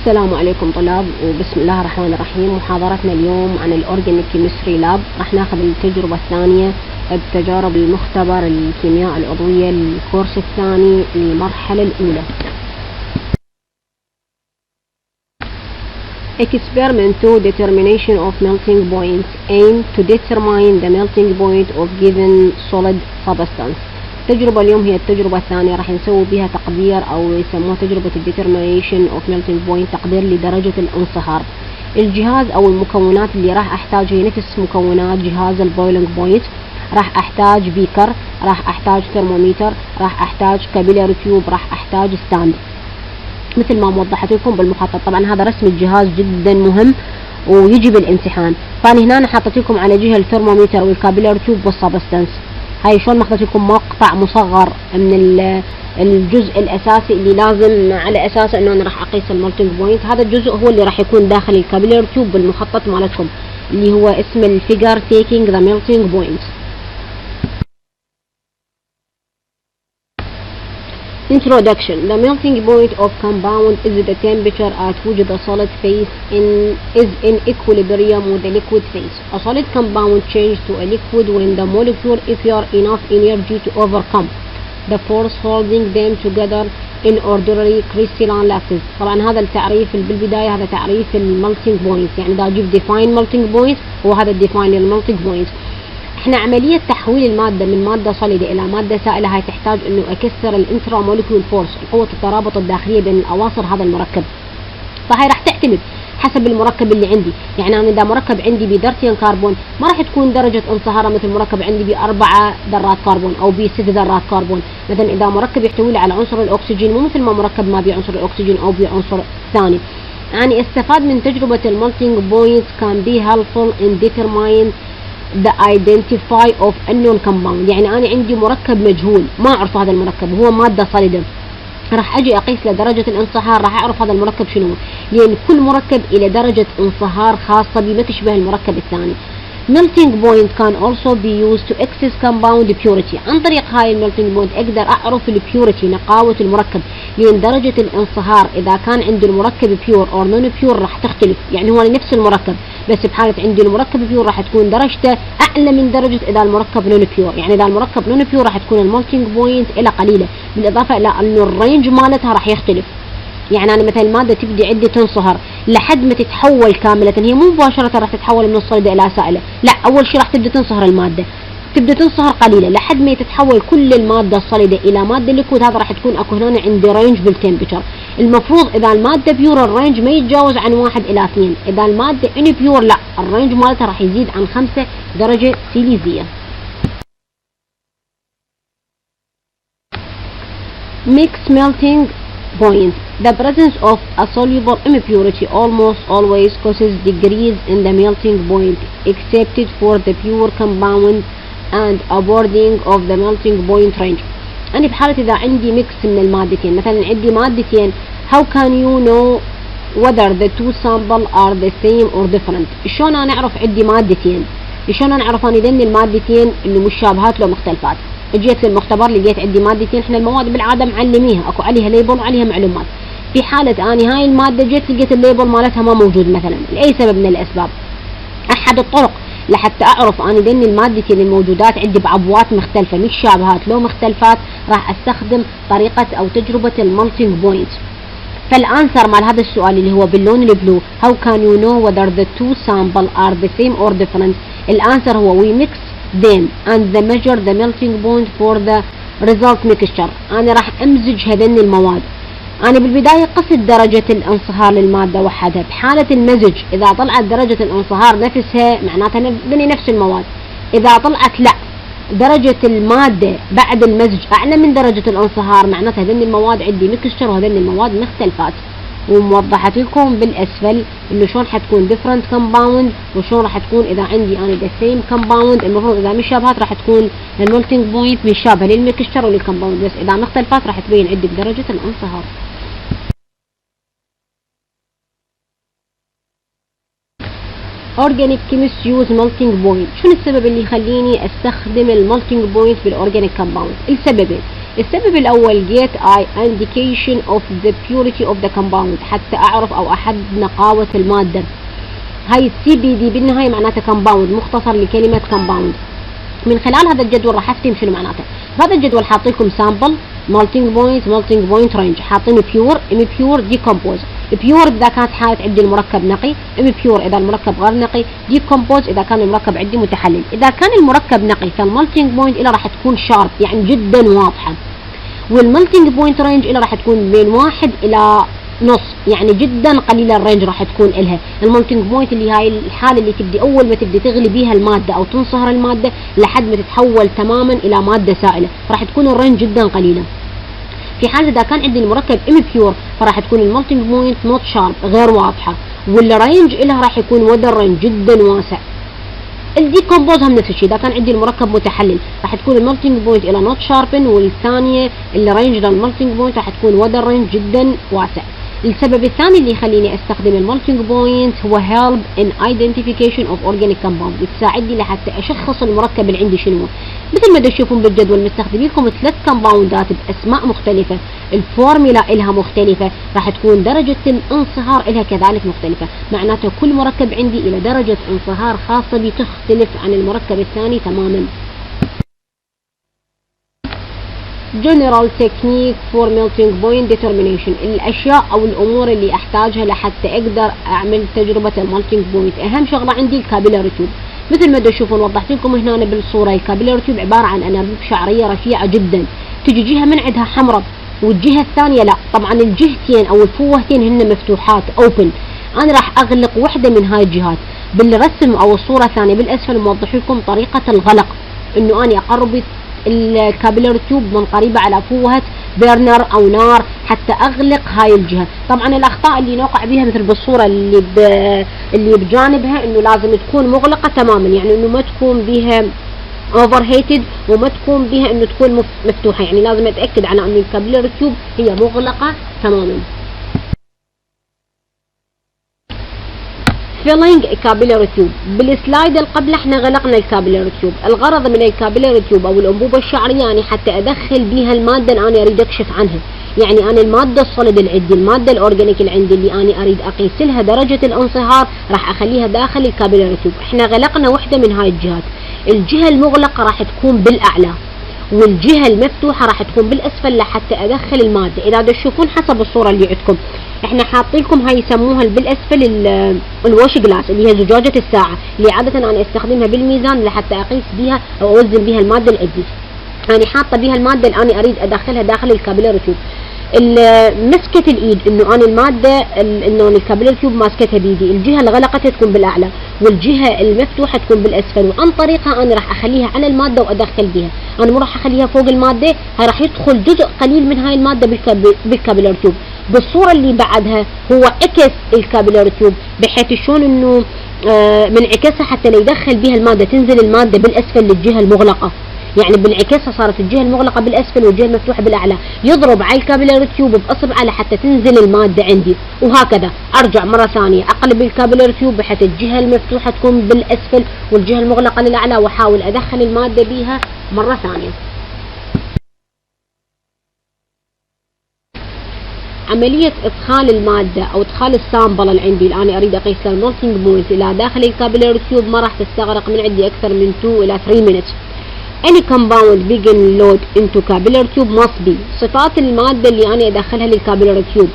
السلام عليكم طلاب، وبسم الله الرحمن الرحيم. محاضرتنا اليوم عن الأورجانيك كيمستري لاب. راح ناخذ التجربة الثانية بتجارب المختبر الكيمياء العضوية الكورس الثاني للمرحلة الأولى. Experiment 2 Determination of melting points aim to determine the melting point of given solid substance. التجربة اليوم هي التجربة الثانية، راح نسوي بها تقدير أو يسموها تجربة Determination of melting point، تقدير لدرجة الانصهار. الجهاز أو المكونات اللي راح أحتاج هي نفس مكونات جهاز البويلنج بوينت. راح أحتاج بيكر، راح أحتاج ثرمومتر، راح أحتاج كابيلاري تيوب، راح أحتاج ستاند مثل ما موضحت لكم بالمخطط. طبعا هذا رسم الجهاز جدا مهم ويجي بالامتحان. فأنا هنا حطيت لكم على جهة الثرمومتر والكابيلاري تيوب والسبستانس. هاي شلون ماخذت لكم مقطع مصغر من الجزء الاساسي اللي لازم على اساسه انه انا راح اقيس المولتنج بوينت. هذا الجزء هو اللي راح يكون داخل الكابيلاري تيوب بالمخطط مالتكم اللي هو اسم الفيجر تيكينج ذا ميلتنج بوينت. Introduction. The melting point of compound is the temperature at which the solid phase is in equilibrium with the liquid phase. A solid compound changes to a liquid when the molecule exert enough energy to overcome the force holding them together in ordinary crystalline lattice. طبعا هذا التعريف بالبداية، هذا تعريف الملتنج بوينت، يعني إذا أجيب define melting point هو هذا define الملتنج بوينت. احنا عملية تحويل المادة من مادة صلدة إلى مادة سائلة هاي تحتاج إنه أكسر الانترا موليكول فورس، قوة الترابط الداخلية بين الأواصر هذا المركب. فهي راح تعتمد حسب المركب اللي عندي. يعني أنا إذا مركب عندي بدرجتين كربون ما راح تكون درجة انصهاره مثل مركب عندي ب4 ذرات كربون أو ب6 ذرات كربون. مثلا إذا مركب يحتوي على عنصر الأكسجين مو مثل ما مركب ما بعنصر الأكسجين أو بعنصر ثاني. يعني استفاد من تجربة الملتنج بوينت كان be helpful in determining the identify of unknown compound. يعني أنا عندي مركب مجهول ما أعرف هذا المركب، هو مادة صلدة، راح أجي أقيس له درجة الانصهار، راح أعرف هذا المركب شنو، لأن كل مركب إلى درجة انصهار خاصة بما تشبه المركب الثاني. melting point can also be used to access compound purity. عن طريق هاي الميلتنج بوينت أقدر أعرف البيوريتي، نقاوة المركب، لأن درجة الانصهار إذا كان عندي المركب بيور أو نون بيور راح تختلف. يعني هو نفس المركب بس بحالة عندي المركب بيور راح تكون درجته أعلى من درجة إذا المركب نون بيور. يعني إذا المركب نون بيور راح تكون الميلتنج بوينت إلى قليلة، بالإضافة إلى إنه الرينج مالتها راح يختلف. يعني أنا مثلا المادة تبدي عندي تنصهر لحد ما تتحول كاملة، هي مو مباشرة راح تتحول من الصلدة إلى سائلة، لا، أول شيء راح تبدأ تنصهر المادة، تبدأ تنصهر قليلة لحد ما تتحول كل المادة الصلدة إلى مادة ليكويد. هذا راح تكون أكو هنا عندي رينج بالتمبرتشر. المفروض إذا المادة بيور الرينج ما يتجاوز عن 1 إلى 2، إذا المادة إن بيور لا، الرينج مالتها راح يزيد عن 5 درجة سيليزية. Mix melting point. The presence of a soluble impurity almost always causes decrease in the melting point except for the pure compound and a broadening of the melting point range. أنا بحالة إذا عندي ميكس من المادتين، مثلا عندي مادتين، how can you know whether the two samples are the same or different؟ شلون أنا أعرف عندي مادتين؟ شلون أنا أعرف أنا ذني المادتين إنه مشابهات لو مختلفات؟ جيت للمختبر لقيت عندي مادتين، احنا المواد بالعاده معلميها اكو عليها ليبل وعليها معلومات. في حاله اني هاي الماده جيت لقيت الليبل مالتها ما موجود مثلا لاي سبب من الاسباب، احد الطرق لحتى اعرف اني ذني المادتين الموجودات عندي بعبوات مختلفه مش شابهات لو مختلفات، راح استخدم طريقه او تجربه الملتنج بوينت. فالانسر مال هذا السؤال اللي هو باللون البلو how can you know whether the two samples are the same or different؟ الانسر هو we mix them and the measure the melting point for the result mixture. أنا راح أمزج هذين المواد. أنا بالبداية قست درجة الانصهار للمادة وحدها. بحالة المزج إذا طلعت درجة الانصهار نفسها معناتها بني نفس المواد، إذا طلعت لا درجة المادة بعد المزج أعلى من درجة الانصهار معناتها هذين المواد عندي ميكستشر وهذين المواد مختلفات. وموضحت لكم بالاسفل انه شلون حتكون different compound وشلون راح تكون اذا عندي انا the same compound. المفروض اذا مشابهات راح تكون المولتنج بوينت مشابهه للميكستشر وللكمباوند، بس اذا مختلفات راح تبين عندك درجه الانصهار. Organic chemists use melting point. شنو السبب اللي يخليني استخدم الملتنج بوينت بالاورجانيك كومباوند؟ السببين، السبب الأول get I indication of the purity of the compound، حتى أعرف أو أحد نقاوة المادة. هاي CBD بالنهاية معناتها compound، مختصر لكلمة compound. من خلال هذا الجدول راح أفتهم شنو معناته. هذا الجدول حاطيكم sample melting point range، حاطين pure impure decompose. pure إذا كانت حالة عندي المركب نقي، impure إذا المركب غير نقي، decompose إذا كان المركب عندي متحلل. إذا كان المركب نقي فالملتنج بوينت إلى راح تكون شارب يعني جدا واضحة، والملتنج بوينت رينج إلى راح تكون بين 1 إلى نص يعني جدا قليله الرينج راح تكون إلها. الملتنج بوينت اللي هاي الحالة اللي تبدي أول ما تبدي تغلي بيها المادة أو تنصهر المادة لحد ما تتحول تماما إلى مادة سائلة، راح تكون الرينج جدا قليلة. في حال إذا كان عندي المركب impure فراح تكون الملتنج بوينت نوت شارب غير واضحة، والرينج إلها راح يكون ودر رينج جدا واسع. الديكومبوز هم نفس الشيء، إذا كان عندي المركب متحلل راح تكون الملتنج بوينت إلى نوت شاربن، والثانية الرينج للملتنج بوينت راح تكون ودر رينج جدا واسع. السبب الثاني اللي يخليني استخدم الملتنج بوينت هو help in identification of organic compound، بتساعدني لحتى اشخص المركب اللي عندي شنو. مثل ما تشوفون بالجدول مستخدمين لكم 3 كومباوندات باسماء مختلفة، الفورميلا الها مختلفة، راح تكون درجة الانصهار الها كذلك مختلفة، معناته كل مركب عندي الى درجة انصهار خاصة بي تختلف عن المركب الثاني تماما. General technique for melting point determination، الأشياء أو الأمور اللي أحتاجها لحتى أقدر أعمل تجربة الملتنج بوينت. أهم شغلة عندي الكابيلاري تيوب، مثل ما تشوفون وضحت لكم هنا بالصورة. الكابيلاري تيوب عبارة عن أنابيب شعرية رفيعة جدا، تجي جهة من عندها حمراء والجهة الثانية لا. طبعا الجهتين أو الفوهتين هن مفتوحات open، أنا راح أغلق واحدة من هاي الجهات. بالرسم أو الصورة الثانية بالأسفل موضح لكم طريقة الغلق، إنه أنا أقرب الكابيلاري تيوب من قريبة على فوهة بيرنر او نار حتى اغلق هاي الجهة. طبعا الاخطاء اللي نوقع بها مثل بالصورة اللي بجانبها انه لازم تكون مغلقة تماما، يعني انه ما تكون بها اوفر هيتد وما تكون بها انه تكون مفتوحة، يعني لازم اتأكد على انه الكابيلاري تيوب هي مغلقة تماما. فيلينج كابيلاري تيوب، بالسلايد اللي قبل احنا غلقنا الكابيلاري تيوب. الغرض من الكابيلاري تيوب او الانبوبه الشعريه يعني حتى ادخل بيها الماده اللي انا اريد اكشف عنها، يعني انا الماده الصلب اللي عندي، الماده الاورجانيك اللي عندي اللي انا اريد اقيس لها درجه الانصهار راح اخليها داخل الكابيلاري تيوب. احنا غلقنا واحده من هاي الجهات، الجهه المغلقه راح تكون بالاعلى والجهه المفتوحه راح تكون بالاسفل لحتى ادخل الماده. اذا تشوفون حسب الصوره اللي عندكم احنا حاطين لكم هاي يسموها بالاسفل الوش جلاس اللي هي زجاجه الساعه، اللي عاده انا استخدمها بالميزان لحتى اقيس بيها او اوزن بيها الماده اللي عندي. انا حاطه بيها الماده اللي انا اريد ادخلها داخل الكابيلاري تيوب. مسكة الايد انه انا الماده انه الكابيلاري تيوب ماسكتها بايدي، الجهه اللي غلقتها تكون بالاعلى والجهه المفتوحه تكون بالاسفل، وعن طريقها انا راح اخليها على الماده وادخل بها. انا مو راح اخليها فوق الماده، هاي راح يدخل جزء قليل من هاي الماده بالكابيلاري تيوب. بالصوره اللي بعدها هو عكس الكابيلاري تيوب بحيث شلون انه منعكسها حتى لو يدخل بها الماده تنزل الماده بالاسفل للجهه المغلقه، يعني بالعكسها صارت الجهه المغلقه بالاسفل والجهه المفتوحه بالاعلى، يضرب على الكابيلاري تيوب باصبعه لحتى تنزل الماده عندي، وهكذا ارجع مره ثانيه اقلب الكابيلاري تيوب بحيث الجهه المفتوحه تكون بالاسفل والجهه المغلقه للاعلى، واحاول ادخل الماده بيها مره ثانيه. عملية ادخال المادة او ادخال السامبل اللي عندي اللي انا اريد اقيس له الملتنج بوينت الى داخل الكابيلاري تيوب ما راح تستغرق من عندي اكثر من 2 الى 3 minutes. Any compound begin load into capillary tube must be، صفات المادة اللي أنا أدخلها للكابيلاري تيوب،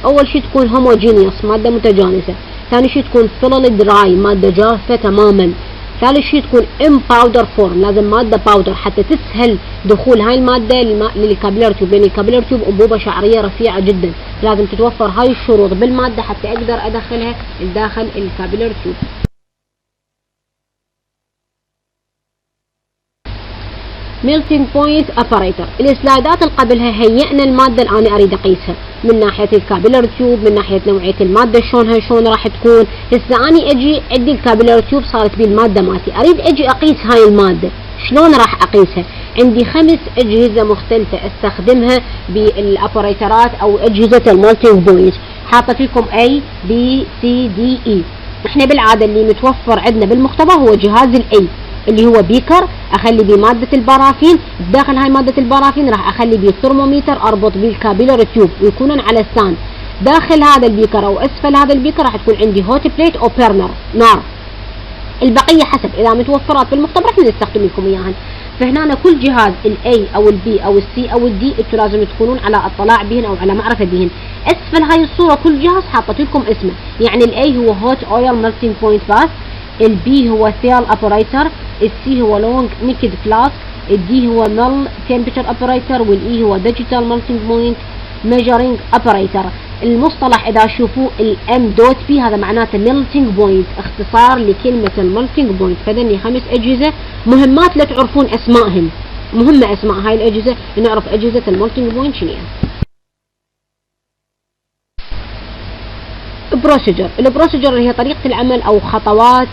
أول شيء تكون homogeneous مادة متجانسة، ثاني شيء تكون thoroughly dry مادة جافة تماما، ثالث شيء تكون in powder form لازم مادة باودر حتى تسهل دخول هاي المادة للكابيلاري تيوب، لأن الكابيلاري تيوب أنبوبة شعرية رفيعة جدا، لازم تتوفر هاي الشروط بالمادة حتى أقدر أدخلها داخل الكابيلاري تيوب. ميلتنج بوينت اباريتر، السلايدات اللي قبلها هيئنا الماده اللي انا اريد اقيسها من ناحيه الكابيلاري تيوب، من ناحيه نوعيه الماده شلون راح تكون. هسه اني اجي عندي الكابيلاري تيوب صارت بي الماده مالتي، اريد اجي اقيس هاي الماده، شلون راح اقيسها؟ عندي 5 اجهزه مختلفه استخدمها بالاباريترات او اجهزه الميلتنج بوينت، حاطه لكم A B C D E. احنا بالعاده اللي متوفر عندنا بالمختبر هو جهاز الاي، اللي هو بيكر اخلي بيه مادة البرافين، داخل هاي مادة البرافين راح اخلي بيه ثرموميتر اربط بيه الكابيلر تيوب ويكونون على ستاند. داخل هذا البيكر او اسفل هذا البيكر راح تكون عندي هوت بليت او بيرنر نار. البقية حسب اذا متوفرات في المختبر احنا نستخدم لكم اياهن. فهنا كل جهاز الاي او البي او السي او الدي انتم لازم تكونون على اطلاع بهن او على معرفة بهن. اسفل هاي الصورة كل جهاز حاطت لكم اسمه، يعني الاي هو هوت اويل ميلتينج بوينت باس، البي هو ثيال اوبريتر، السي هو لونج نيكد فلاسك، الدي هو ميل تمبرتشر اوبريتر، والاي هو ديجيتال ميلتينج بوينت ميجرينج اوبريتر. المصطلح اذا شوفوا الام دوت بي هذا معناته ميلتينج بوينت، اختصار لكلمة الميلتينج بوينت. فذني 5 اجهزة مهمات لا تعرفون اسمائهم، مهمة اسماء هاي الاجهزة لنعرف اجهزة الميلتينج بوينت شنو. البروسيجر هي طريقة العمل او خطوات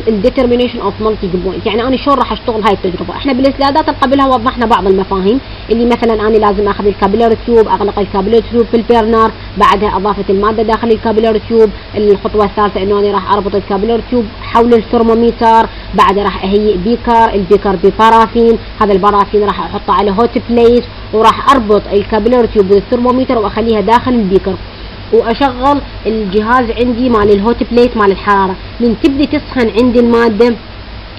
الديترمينيشن اوف مالتي بوينت، يعني انا شلون راح اشتغل هاي التجربة. احنا بالسلايدات اللي قبلها وضحنا بعض المفاهيم اللي مثلا انا لازم اخذ الكابيلر تيوب، اغلق الكابيلر تيوب في البيرنر، بعدها اضافة المادة داخل الكابيلر تيوب. الخطوة الثالثة انه انا راح اربط الكابيلر تيوب حول الثرموميتر، بعدها راح اهيئ البيكر ببارافين، هذا البارافين راح احطه على هوت بليت وراح اربط الكابيلر تيوب بالثرموميتر واخليها داخل البيكر، واشغل الجهاز عندي مال الهوت بليت مال الحرارة. من تبدي تسخن عندي المادة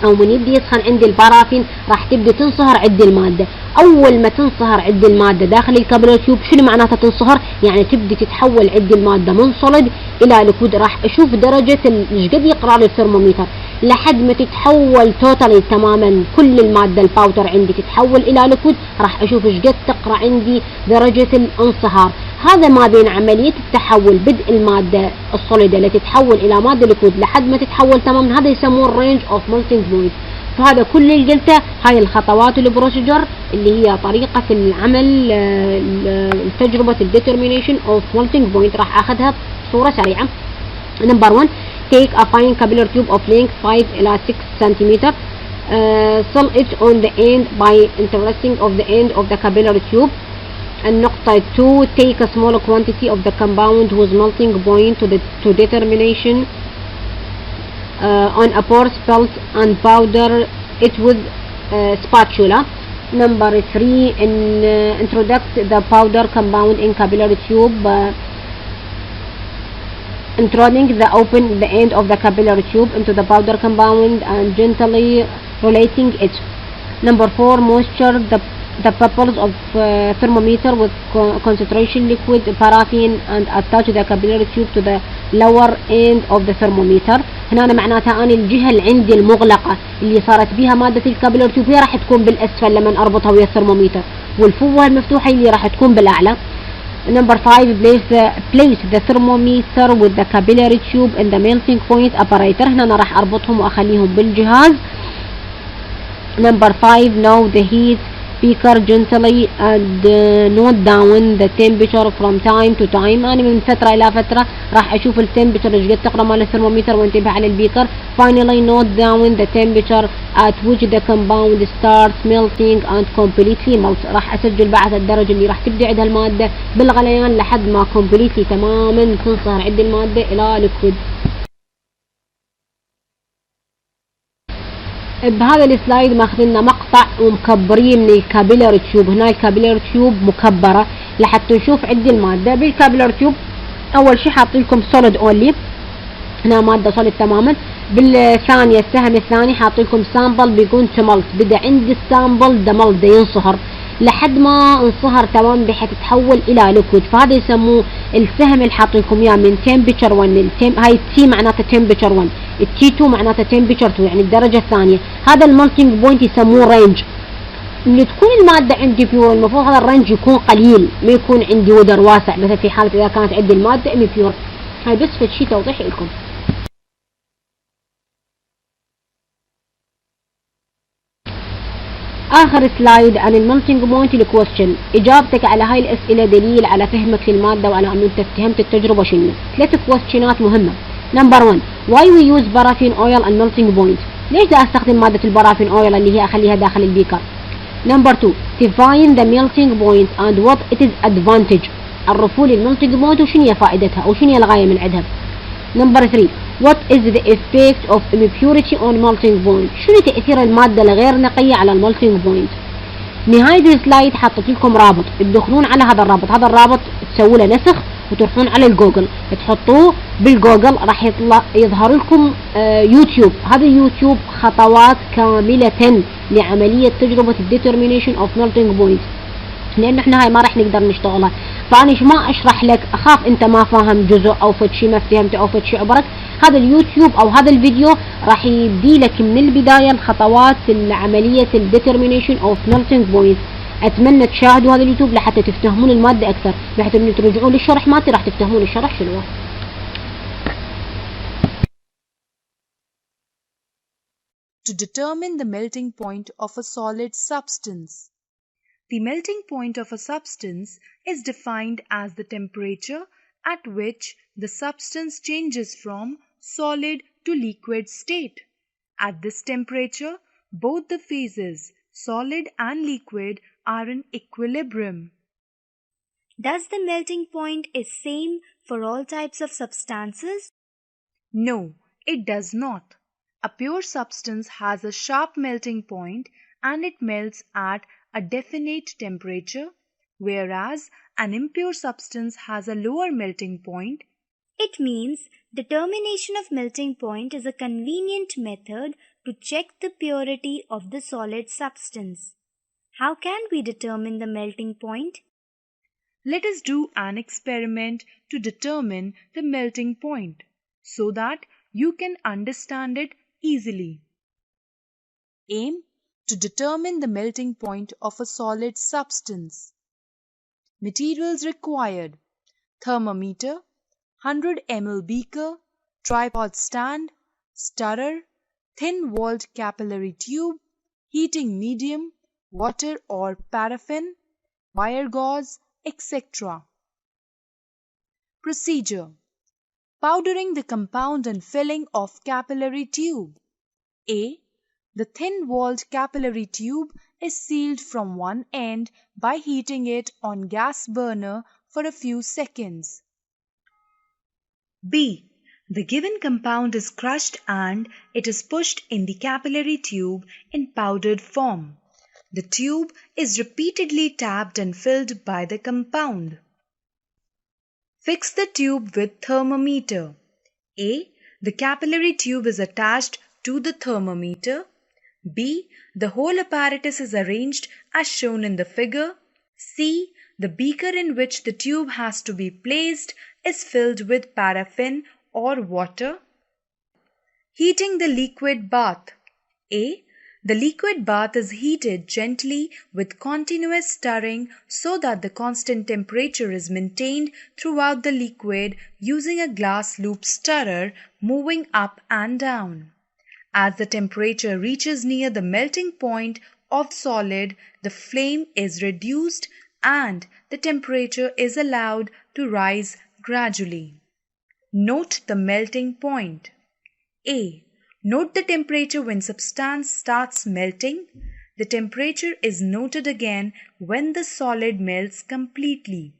او من يبدي يسخن عندي البارافين راح تبدي تنصهر عندي المادة. اول ما تنصهر عندي المادة داخل الكابيلر تيوب، شنو معناتها تنصهر؟ يعني تبدي تتحول عندي المادة من صلد الى ليكويد. راح اشوف درجة ايش قد يقرا لي الثرموميتر لحد ما تتحول توتالي تماما، كل المادة الباودر عندي تتحول الى ليكويد، راح اشوف ايش قد تقرا عندي درجة الانصهار. هذا ما بين عملية التحول، بدء المادة الصلدة لتتحول إلى مادة ليكويد لحد ما تتحول تماما، هذا يسموه الرينج اوف ميلتينج بوينت. فهذا كل اللي قلته هاي الخطوات البروسيجر اللي هي طريقة العمل تجربة الديترمينيشن اوف ميلتينج بوينت. راح اخذها بصورة سريعة. نمبر 1 take a fine capillary tube of length 5 إلى 6 cm. Seal it on the end by interesting of the end of the capillary tube. النقطة 2 take a small quantity of the compound whose melting point to determination on a porous belt and powder it with spatula. Number 3 introduce the powder compound in capillary tube, introducing the end of the capillary tube into the powder compound and gently relating it. Number 4 moisture the bubbles of thermometer with concentration liquid paraffin and attach the capillary tube to the lower end of the thermometer. هنا أنا معناتها أنا الجهة اللي عندي المغلقة اللي صارت بها مادة الكابيلر تيوب هي راح تكون بالأسفل لما أربطها ويا الثرموميتر، والفوهة المفتوحة اللي راح تكون بالأعلى. Number 5 place the thermometer with the capillary tube in the melting point apparatus. هنا أنا راح أربطهم وأخليهم بالجهاز. Number 5 now the heat beaker gently and note down the temperature from time to time. أنا من فترة إلى فترة راح أشوف التمبرتشر إيش قد تقرأ مال الثرموميتر وانتبه على البيكر. Finally note down the temperature at which the compound starts melting and completely melts. راح أسجل بعد الدرجة اللي راح تبدأ عندها المادة بالغليان لحد ما completely تماما تنصهر عند المادة إلى liquid. بهذا السلايد ماخذنا مقطع ومكبرين من الكابيلر تيوب. هنا الكابيلر تيوب مكبرة لحتى نشوف عندي المادة بالكابيلر تيوب. اول شي حاطين لكم سوليد اونلي، هنا مادة سوليد تماما. بالثانية السهم الثاني حاطين لكم سامبل بيكون تملت، بدا عندي السامبل دملت دا ينصهر لحد ما انصهر تمام بحيث تتحول الى ليكويد. فهذا يسموه السهم اللي حاطين لكم اياه من تمبرتشر 1. هاي تي معناته تمبرتشر 1، التي 2 معناته تمبرتشر 2 يعني الدرجة الثانية. هذا الملتينج بوينت يسموه رينج. اللي تكون المادة عندي بيور المفروض هذا الرينج يكون قليل، ما يكون عندي ودر واسع مثل في حالة اذا كانت عندي المادة امي بيور. هاي بس فد شي توضيح لكم. اخر سلايد عن الملتينج بوينت الكويستشن. اجابتك على هاي الاسئله دليل على فهمك للماده وعلى انه انت فهمت التجربه شنو. 3 كويستشنات مهمه. نمبر 1 why we use paraffin oil and melting point. ليش دا استخدم ماده البارافين اويل اللي هي اخليها داخل البيكر. نمبر 2 define the melting point and what it is advantage. عرفوا لي الملتينج بوينت وشنو هي فائدتها او شنو هي الغايه من عندها. Number 3. What is the effect of impurity on melting point? شنو تأثير المادة الغير نقية على الملتنج بوينت؟ نهاية السلايد حطيت لكم رابط، تدخلون على هذا الرابط تسووا له نسخ وتروحون على الجوجل، تحطوه بالجوجل راح يظهر لكم يوتيوب. هذا اليوتيوب خطوات كاملة لعملية تجربة determination of melting point، لأنه احنا هاي ما راح نقدر نشتغلها، فأنا ما أشرح لك، أخاف أنت ما فاهم جزء أو فد شي ما فهمته أو فد شي عبرك. هذا اليوتيوب أو هذا الفيديو راح يبدي لك من البداية الخطوات عملية determination of melting point. أتمنى تشاهدوا هذا اليوتيوب لحتى تفهمون المادة أكثر، لحتى من ترجعون للشرح مالتي راح تفهمون الشرح شنو. To determine the melting point of a solid substance. The melting point of a substance is defined as the temperature at which the substance changes from solid to liquid state. At this temperature, both the phases, solid and liquid, are in equilibrium. Does the melting point is same for all types of substances? No, it does not. A pure substance has a sharp melting point and it melts at a definite temperature, whereas an impure substance has a lower melting point. It means determination of melting point is a convenient method to check the purity of the solid substance. How can we determine the melting point? Let us do an experiment to determine the melting point so that you can understand it easily. Aim to determine the melting point of a solid substance. Materials required: thermometer, 100 ml beaker, tripod stand, stirrer, thin-walled capillary tube, heating medium, water or paraffin, wire gauze, etc. Procedure: powdering the compound and filling of capillary tube. A. The thin-walled capillary tube is sealed from one end by heating it on gas burner for a few seconds. B. The given compound is crushed and it is pushed in the capillary tube in powdered form. The tube is repeatedly tapped and filled by the compound. Fix the tube with thermometer. A. The capillary tube is attached to the thermometer. B. The whole apparatus is arranged as shown in the figure. C. The beaker in which the tube has to be placed is filled with paraffin or water. Heating the liquid bath. A. The liquid bath is heated gently with continuous stirring so that the constant temperature is maintained throughout the liquid using a glass loop stirrer moving up and down. As the temperature reaches near the melting point of solid, the flame is reduced and the temperature is allowed to rise gradually. Note the melting point. A. Note the temperature when substance starts melting. The temperature is noted again when the solid melts completely.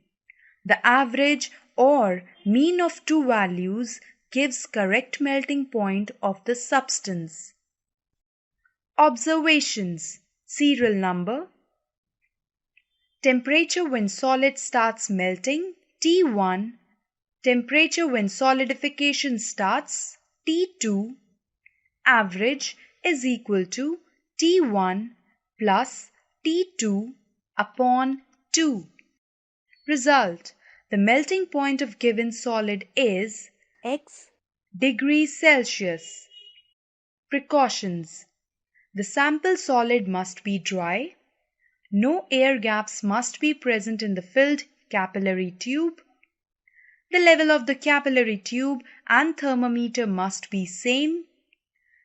The average or mean of two values gives correct melting point of the substance. Observations. Serial number. Temperature when solid starts melting, T1. Temperature when solidification starts, T2. Average is equal to T1 plus T2 upon 2. Result. The melting point of given solid is X degrees Celsius. Precautions. The sample solid must be dry. No air gaps must be present in the filled capillary tube. The level of the capillary tube and thermometer must be same.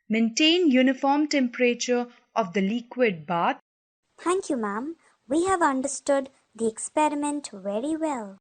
Maintain uniform temperature of the liquid bath. Thank you, ma'am. We have understood the experiment very well.